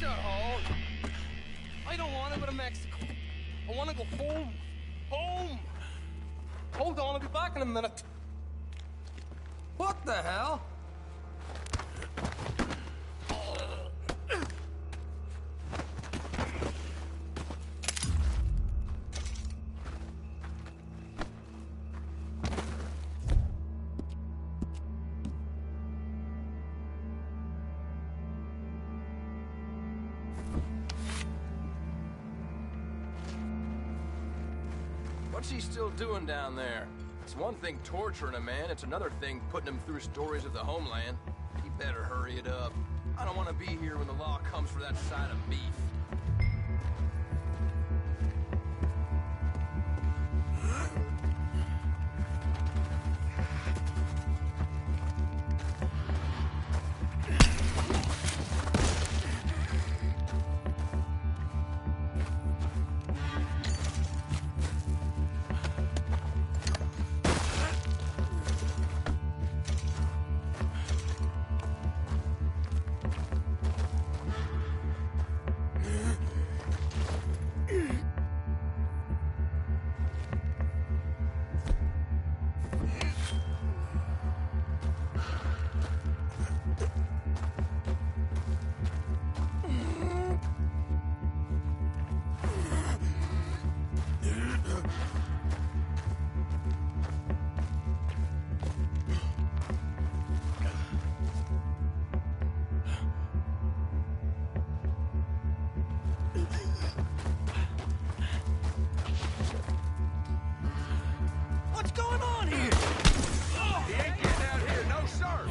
shithole. I don't want to go to Mexico. I want to go home. Home! Hold on, I'll be back in a minute. What the hell? What's he still doing down there? It's one thing torturing a man, it's another thing putting him through stories of the homeland. He better hurry it up. I don't want to be here when the law comes for that side of beef. What's going on here? He ain't getting out here, no sir!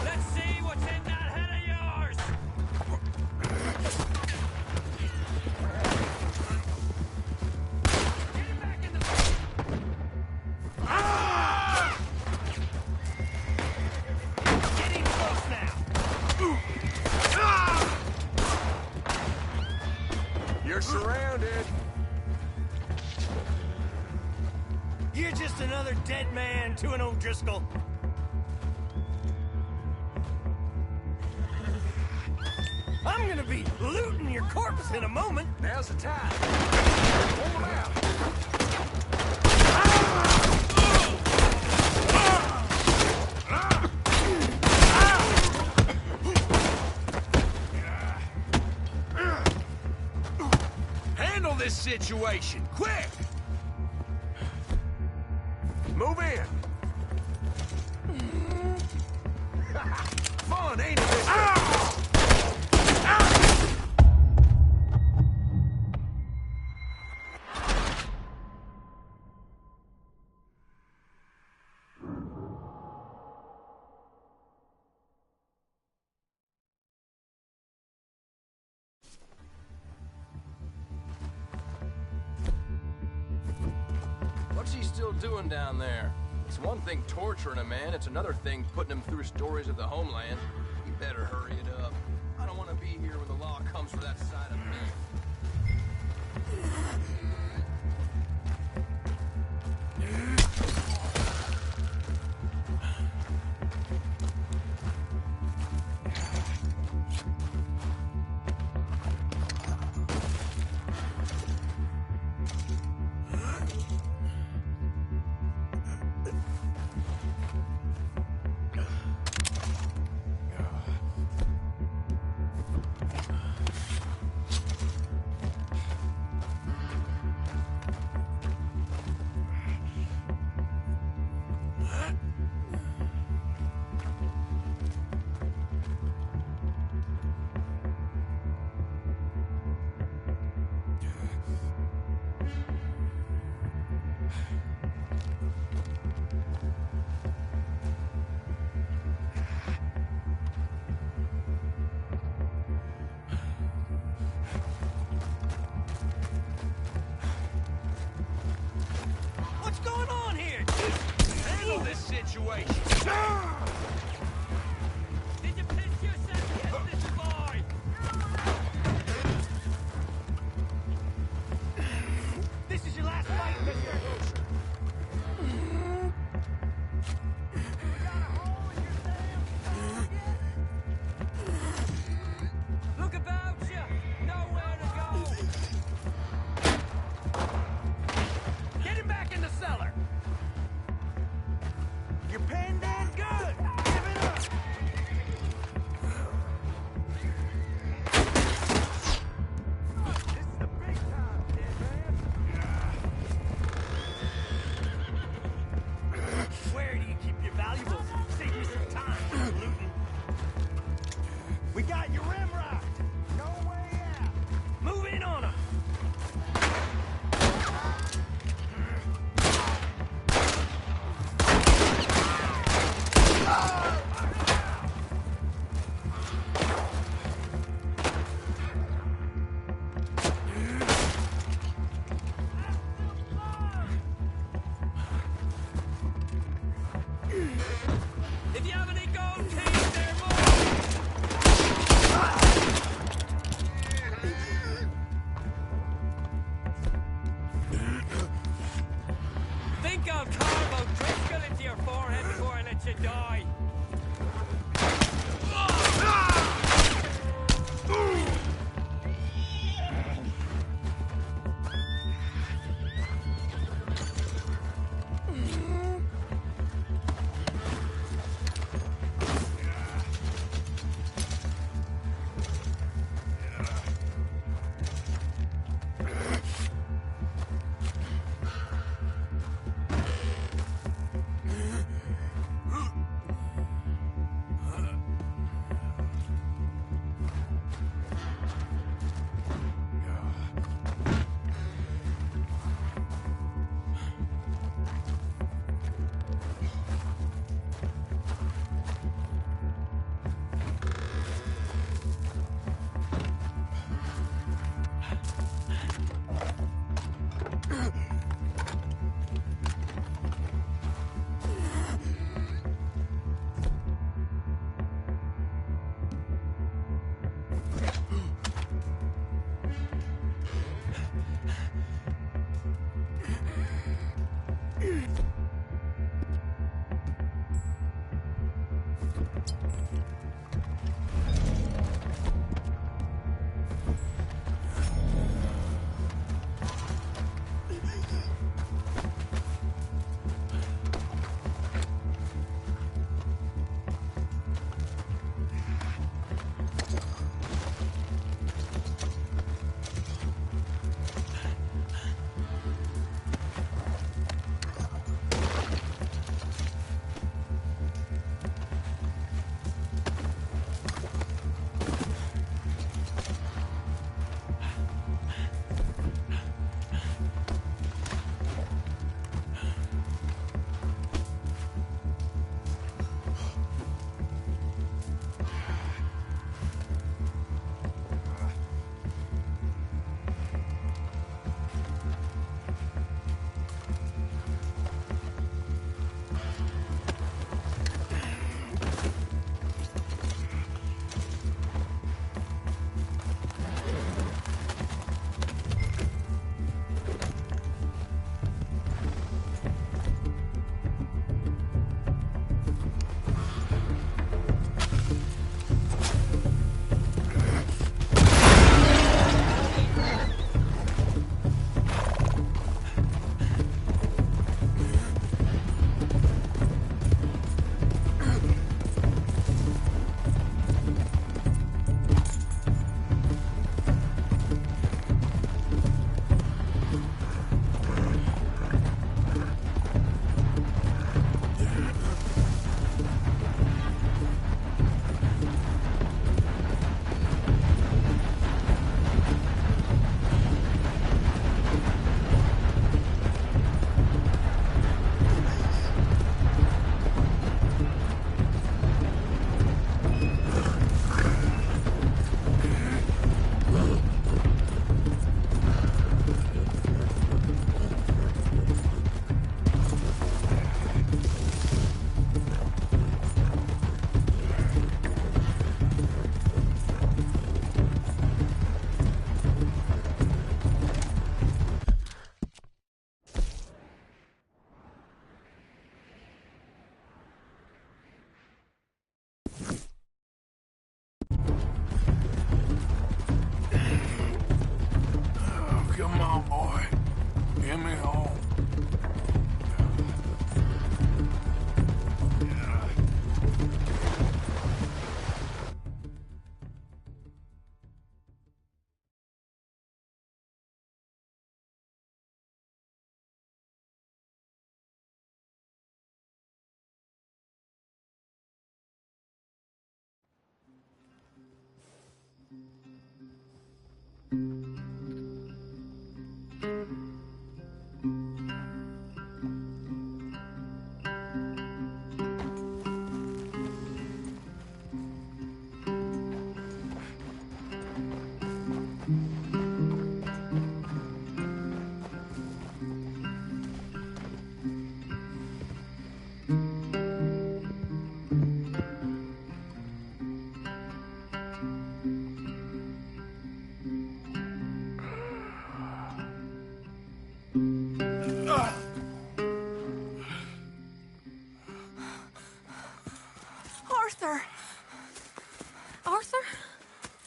Let's see what's in that head of yours! Get him back in the... Ah! Getting close now! Ah! You're surrounded. You're just another dead man to an O'Driscoll. I'm gonna be looting your corpse in a moment. Now's the time. Pull him out. Handle this situation, quick! Move in! Fun, ain't it? What's he still doing down there? It's one thing torturing a man, it's another thing putting him through stories of the homeland. He better hurry it up. I don't want to be here when the law comes for that side of me. What's going on here? Handle this situation! Did you piss yourself against this boy? This is your last fight, mister. think I'll carve out Driscoll into your forehead before I let you die?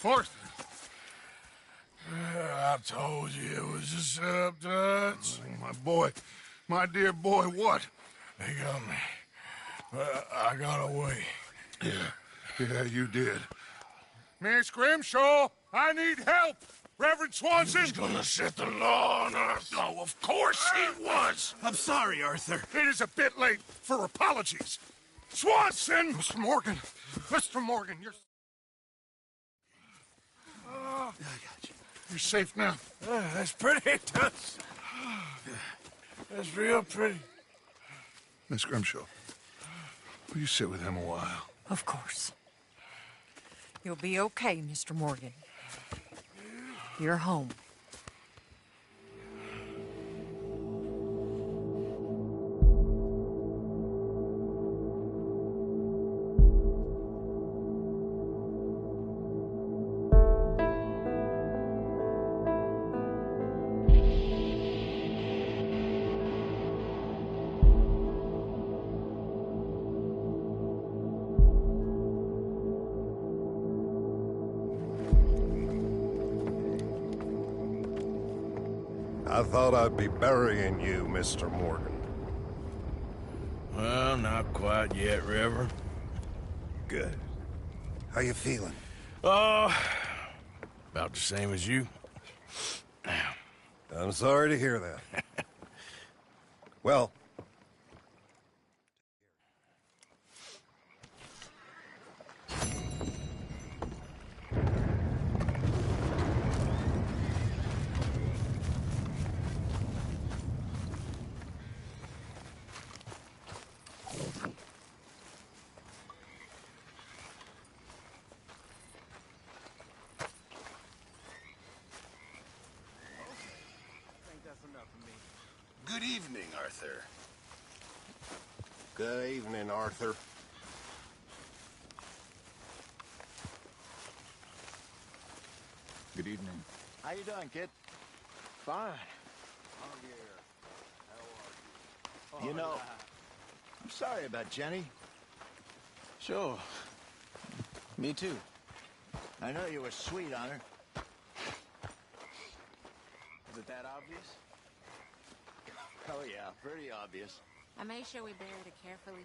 Arthur. I told you it was a setup, Dutch. My boy, my dear boy, what? They got me. I got away. Yeah, you did. Miss Grimshaw, I need help! Reverend Swanson! He's gonna set the law on Earth. Oh, of course he was! I'm sorry, Arthur. It is a bit late for apologies. Swanson! Mr. Morgan! Mr. Morgan, you're... I got you. You're safe now. That's pretty, Tuts. That's real pretty. Miss Grimshaw, will you sit with him a while? Of course. You'll be okay, Mr. Morgan. You're home. I thought I'd be burying you, Mr. Morgan. Well, not quite yet, Reverend. Good. How you feeling? Oh, about the same as you. I'm sorry to hear that. Well, Good evening, Arthur. good evening, Arthur. Good evening. How you doing, kid? Fine. You know, I'm sorry about Jenny. Sure. Me too. I know you were sweet on her. Is it that obvious? Oh yeah, pretty obvious. I made sure we buried her carefully.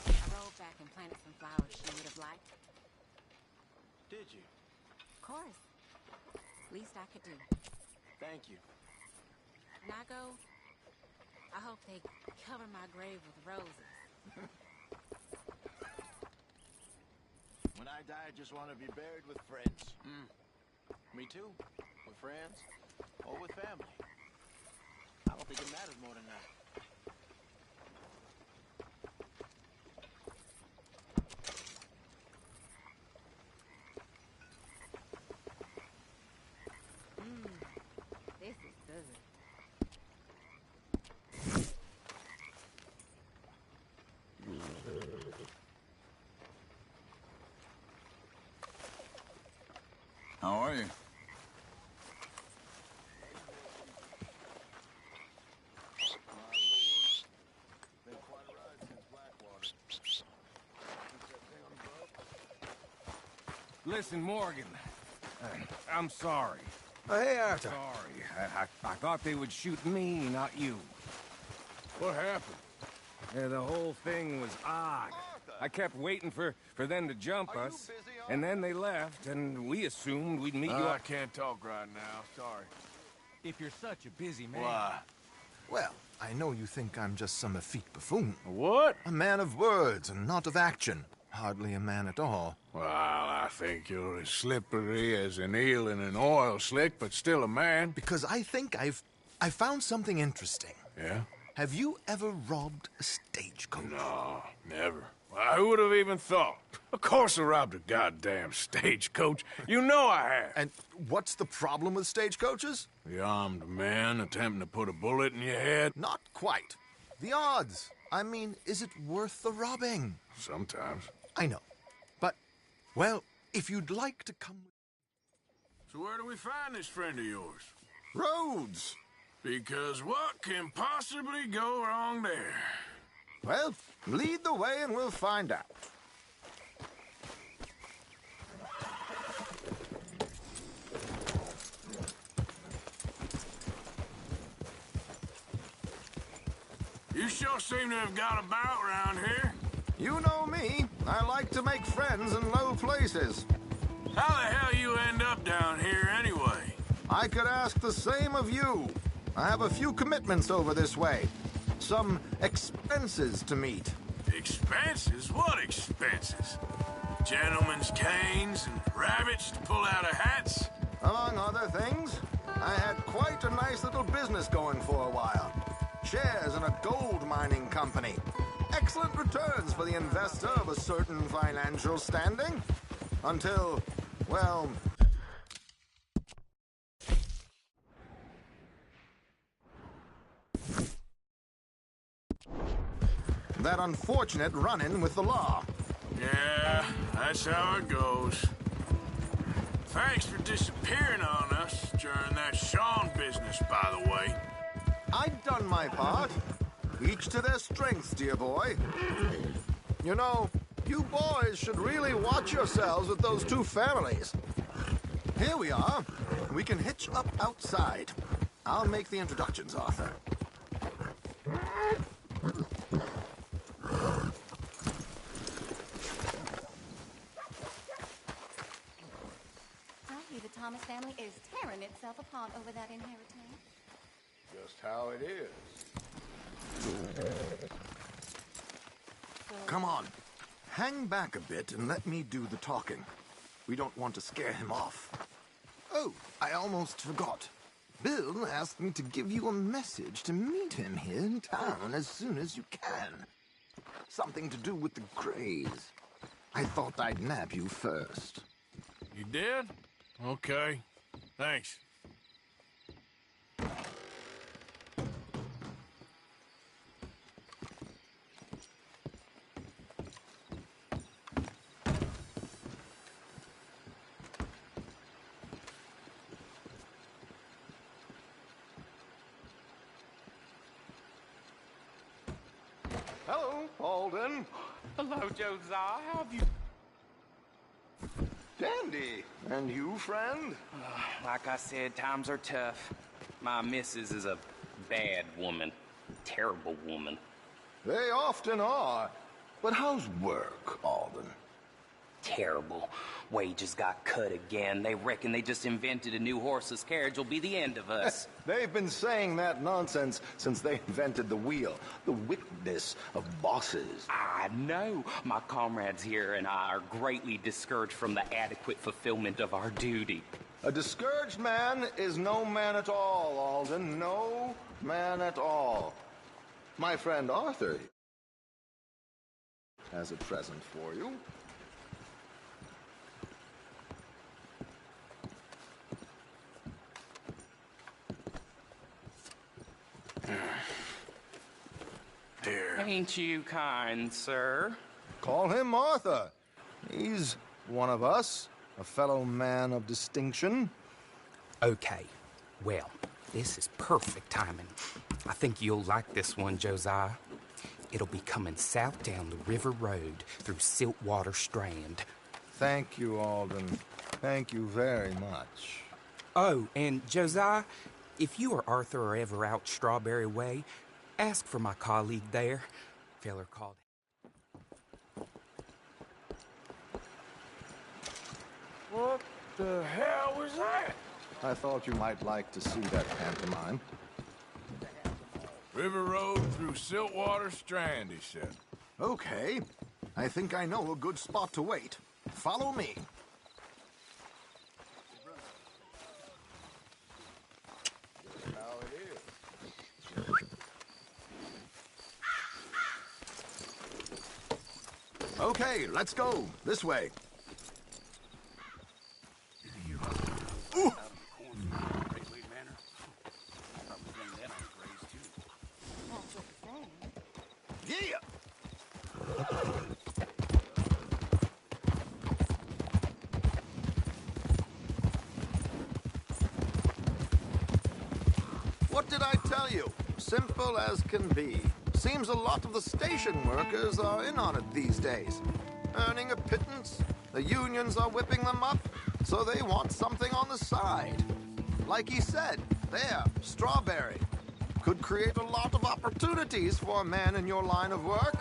I rolled back and planted some flowers she would have liked. Did you? Of course. Least I could do. Thank you. When I go, I hope they cover my grave with roses. When I die, I just want to be buried with friends. Me too. With friends or with family. I don't think it matters more than that. This is good. How are you? Listen, Morgan. I'm sorry. Hey, Arthur. Sorry. I thought they would shoot me, not you. What happened? Yeah, the whole thing was odd. I kept waiting for them to jump us, and then they left, and we assumed we'd meet you I up. can't talk right now. Sorry. If you're such a busy man. Why? Well, I know you think I'm just some effete buffoon. What? A man of words and not of action. Hardly a man at all. Well, I think you're as slippery as an eel in an oil slick, but still a man. Because I think I found something interesting. Yeah? Have you ever robbed a stagecoach? No, never. Why, who would have even thought? Of course I robbed a goddamn stagecoach. You know I have. And what's the problem with stagecoaches? The armed man attempting to put a bullet in your head? Not quite. The odds. I mean, is it worth the robbing? Sometimes. I know. But, well, if you'd like to come... So where do we find this friend of yours? Roads! Because what can possibly go wrong there? Well, lead the way and we'll find out. You sure seem to have got about around here. You know me. I like to make friends in low places. How the hell you end up down here anyway? I could ask the same of you. I have a few commitments over this way. Some expenses to meet. Expenses? What expenses? Gentlemen's canes and rabbits to pull out of hats? Among other things, I had quite a nice little business going for a while. Shares in a gold mining company. Excellent returns for the investor of a certain financial standing. Until, well... that unfortunate run-in with the law. Yeah, that's how it goes. Thanks for disappearing on us during that Sean business, by the way. I'd done my part. Each to their strengths, dear boy. You know, you boys should really watch yourselves with those two families. Here we are. We can hitch up outside. I'll make the introductions, Arthur. I hear the Thomas family is tearing itself apart over that inheritance. Just how it is. Come on. Hang back a bit and let me do the talking. We don't want to scare him off. Oh, I almost forgot. Bill asked me to give you a message to meet him here in town as soon as you can. Something to do with the Greys. I thought I'd nab you first. You did? Okay. Thanks. Hello, Alden. Hello, Josiah. How have you... Dandy. And you, friend? Like I said, times are tough. My missus is a bad woman. Terrible woman. They often are. But how's work, Alden? Terrible. Wages got cut again. They reckon they just invented a new horseless carriage will be the end of us. They've been saying that nonsense since they invented the wheel. The wickedness of bosses. I know. My comrades here and I are greatly discouraged from the adequate fulfillment of our duty. A discouraged man is no man at all, Alden. No man at all. My friend Arthur has a present for you. Here. Ain't you kind, sir? Call him Arthur. He's one of us, a fellow man of distinction. Okay. Well, this is perfect timing. I think you'll like this one, Josiah. It'll be coming south down the river road through Siltwater Strand. Thank you, Alden. Thank you very much. Oh, and Josiah, if you or Arthur are ever out Strawberry Way, ask for my colleague there. Feller called. What the hell was that? I thought you might like to see that pantomime. River Road through Siltwater Strand, he said. Okay. I think I know a good spot to wait. Follow me. How it is. Okay, let's go. This way. Yeah! What did I tell you? Simple as can be. Seems a lot of the station workers are in on it these days. Earning a pittance, the unions are whipping them up, so they want something on the side. Like he said, there, Strawberry. could create a lot of opportunities for a man in your line of work.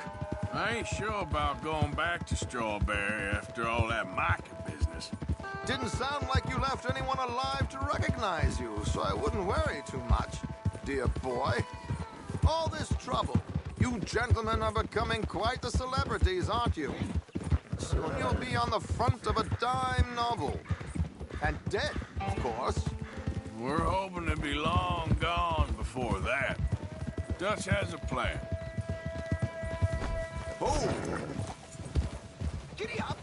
I ain't sure about going back to Strawberry after all that Micah business. Didn't sound like you left anyone alive to recognize you, so I wouldn't worry too much, dear boy. All this trouble. You gentlemen are becoming quite the celebrities, aren't you? Soon you'll be on the front of a dime novel. And dead, of course. We're hoping to be long gone before that. Dutch has a plan. Oh! Giddy up!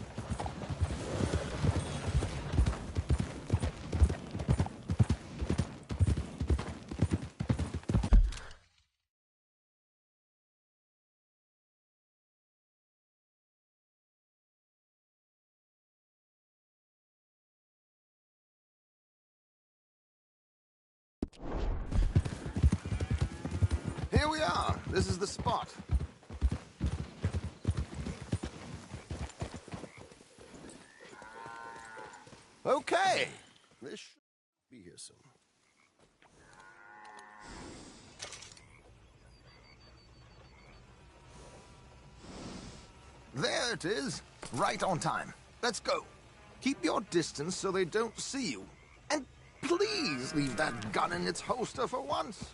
Here we are. This is the spot. Okay. This should be here soon. There it is. Right on time. Let's go. Keep your distance so they don't see you. And please leave that gun in its holster for once.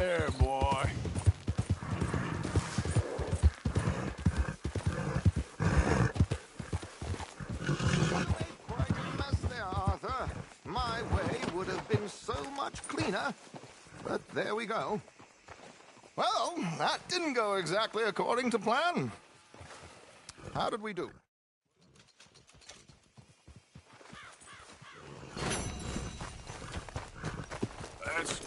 There, boy. Quite a mess there, Arthur. My way would have been so much cleaner. But there we go. Well, that didn't go exactly according to plan. How did we do? That's...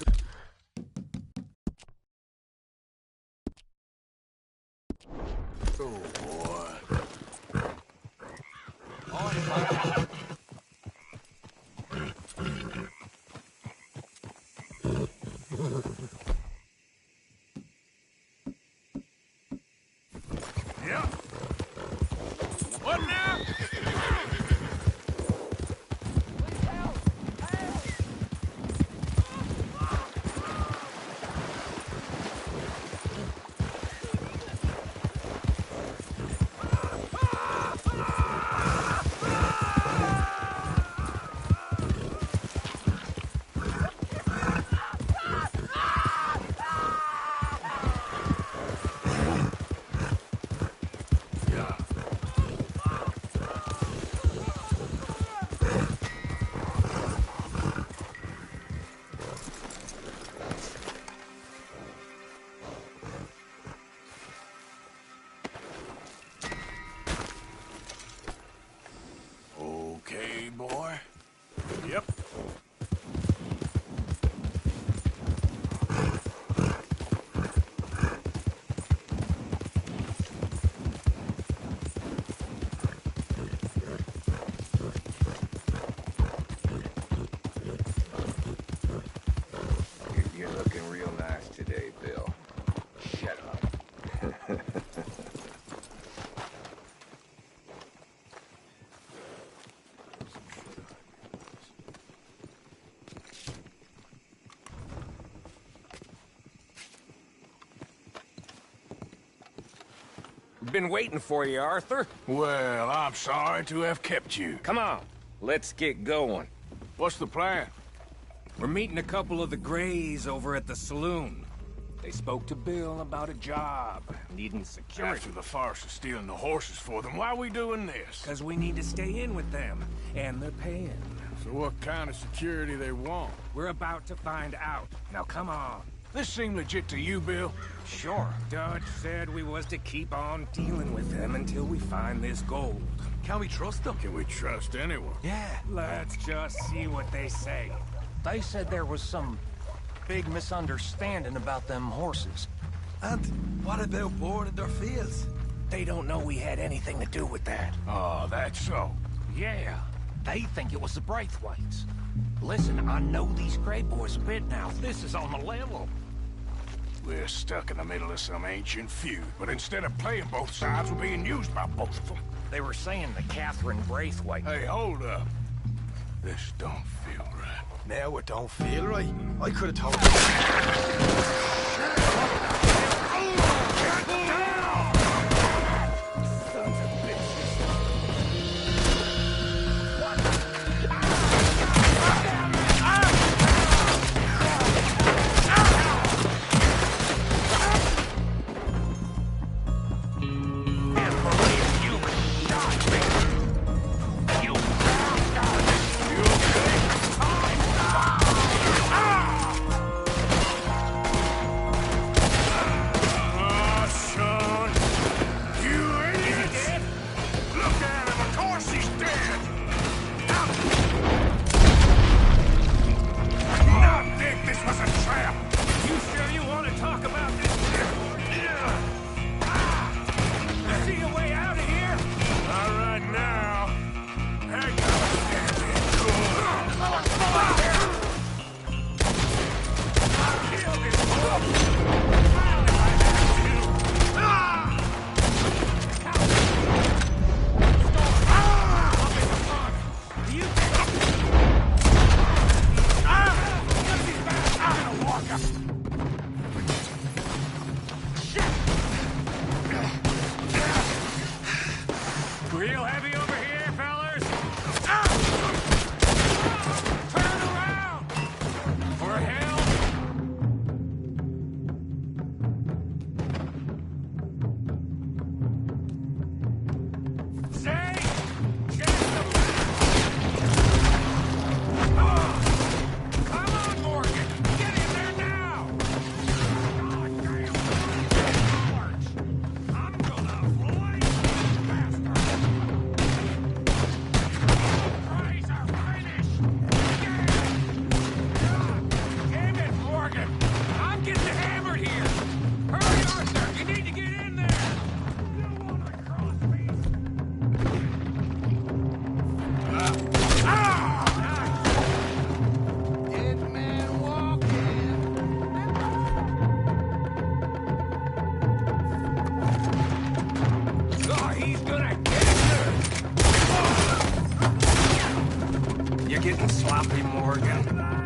Oh, boy. Yeah. What now? Okay, boy. Yep. You're looking real nice today, Bill. Shut up. Been waiting for you, Arthur. Well, I'm sorry to have kept you. Come on, let's get going. What's the plan? We're meeting a couple of the Greys over at the saloon. They spoke to Bill about a job, needing security. After the farce of stealing the horses for them, why are we doing this? Because we need to stay in with them, and they're paying. So what kind of security they want? We're about to find out. Now come on. This seem legit to you, Bill? Sure. Dutch said we was to keep on dealing with them until we find this gold. Can we trust them? Can we trust anyone? Yeah. Let's just see what they say. They said there was some big misunderstanding about them horses. And what about boarding their fields? They don't know we had anything to do with that. Oh, that's so. Yeah, they think it was the Braithwaites. Listen, I know these Grey boys a bit now. This is on the level. We're stuck in the middle of some ancient feud, but instead of playing both sides, we're being used by both of them. They were saying that Catherine Braithwaite... Hey, hold up. This don't feel right. Now it don't feel right. I could have told you. getting sloppy, Morgan.